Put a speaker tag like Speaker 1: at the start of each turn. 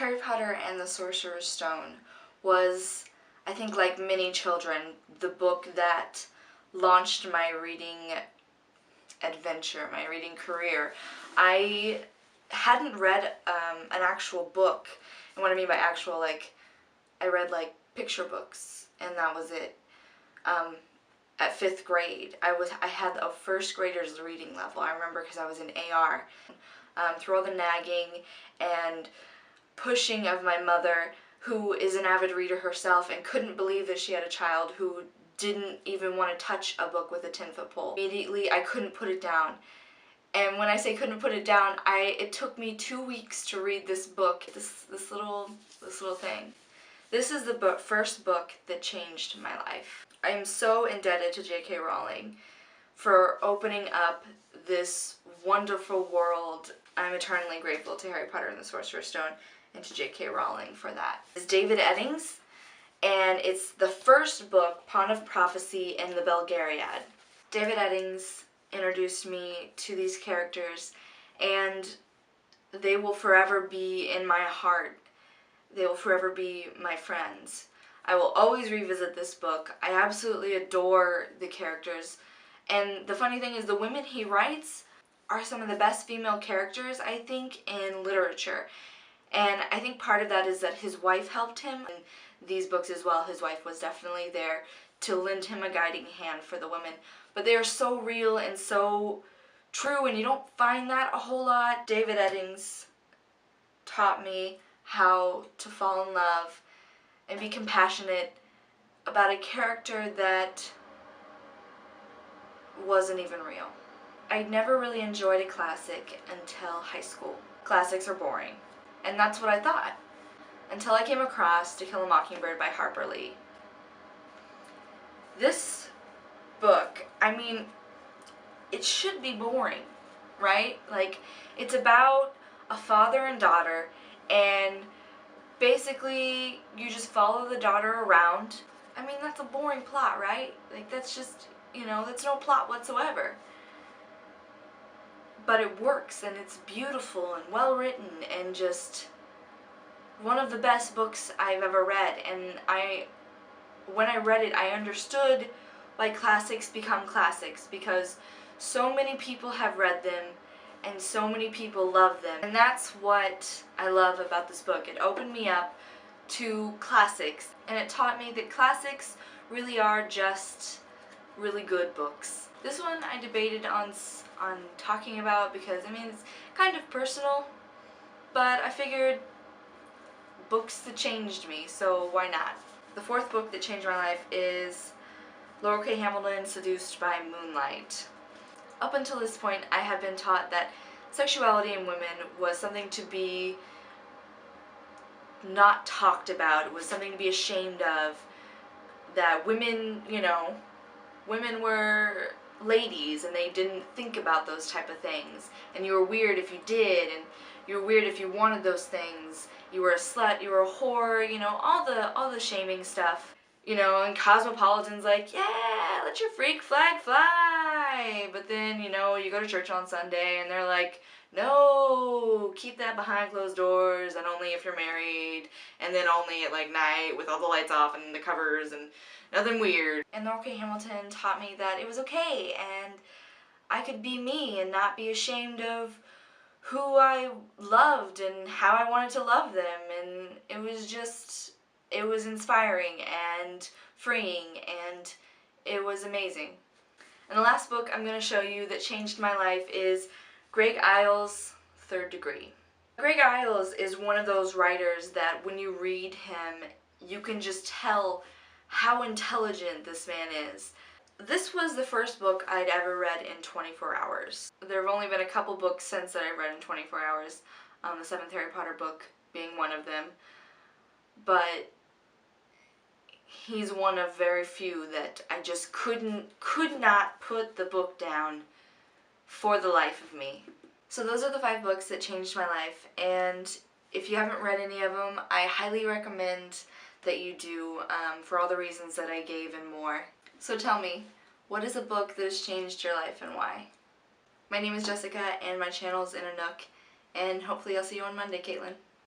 Speaker 1: Harry Potter and the Sorcerer's Stone was, I think, like many children, the book that launched my reading adventure, my reading career. I hadn't read an actual book, and what I mean by actual, like, I read like picture books, and that was it. At 5th grade, I had a first grader's reading level. I remember because I was in AR. Through all the nagging and pushing of my mother, who is an avid reader herself and couldn't believe that she had a child who didn't even want to touch a book with a 10-foot pole. Immediately, I couldn't put it down. And when I say couldn't put it down, it took me 2 weeks to read this book, this little thing. This is the first book that changed my life. I am so indebted to J.K. Rowling for opening up this wonderful world. I'm eternally grateful to Harry Potter and the Sorcerer's Stone and to J.K. Rowling for that. It's David Eddings, and it's the first book, Pond of Prophecy and the Belgariad. David Eddings introduced me to these characters, and they will forever be in my heart. They will forever be my friends. I will always revisit this book. I absolutely adore the characters. And the funny thing is, the women he writes are some of the best female characters, I think, in literature. And I think part of that is that his wife helped him in these books as well. His wife was definitely there to lend him a guiding hand for the women. But they are so real and so true, and you don't find that a whole lot. David Eddings taught me how to fall in love and be compassionate about a character that wasn't even real. I never really enjoyed a classic until high school. Classics are boring. And that's what I thought. Until I came across To Kill a Mockingbird by Harper Lee. This book, I mean, it should be boring, right? Like, it's about a father and daughter, and basically you just follow the daughter around. I mean, that's a boring plot, right? Like, that's just, that's no plot whatsoever. But it works, and it's beautiful and well written, and just one of the best books I've ever read. And when I read it, I understood why classics become classics, because so many people have read them and so many people love them. And that's what I love about this book. It opened me up to classics, and it taught me that classics really are just really good books. This one I debated on talking about because, I mean, it's kind of personal, but I figured books that changed me, so why not? The 4th book that changed my life is Laurell K. Hamilton, Seduced by Moonlight. Up until this point, I have been taught that sexuality in women was something to be not talked about. It was something to be ashamed of. That women, women were ladies and they didn't think about those type of things. And you were weird if you did, and you were weird if you wanted those things. You were a slut, you were a whore, all the shaming stuff. And Cosmopolitan's like, yeah, let your freak flag fly. But then, you go to church on Sunday and they're like, no, keep that behind closed doors, and only if you're married, and then only at like night with all the lights off and the covers and nothing weird. And Laurell K. Hamilton taught me that it was okay, and I could be me and not be ashamed of who I loved and how I wanted to love them. And it was inspiring and freeing, and it was amazing. And the last book I'm going to show you that changed my life is Greg Iles' Third Degree. Greg Iles is one of those writers that when you read him, you can just tell how intelligent this man is. This was the first book I'd ever read in 24 hours. There have only been a couple books since that I've read in 24 hours, the 7th Harry Potter book being one of them. But he's one of very few that I just could not put the book down for the life of me. So those are the 5 books that changed my life, and if you haven't read any of them, I highly recommend that you do, for all the reasons that I gave and more. So tell me, what is a book that has changed your life and why? My name is Jessica, and my channel is In a Nook, and hopefully I'll see you on Monday, Caitlin.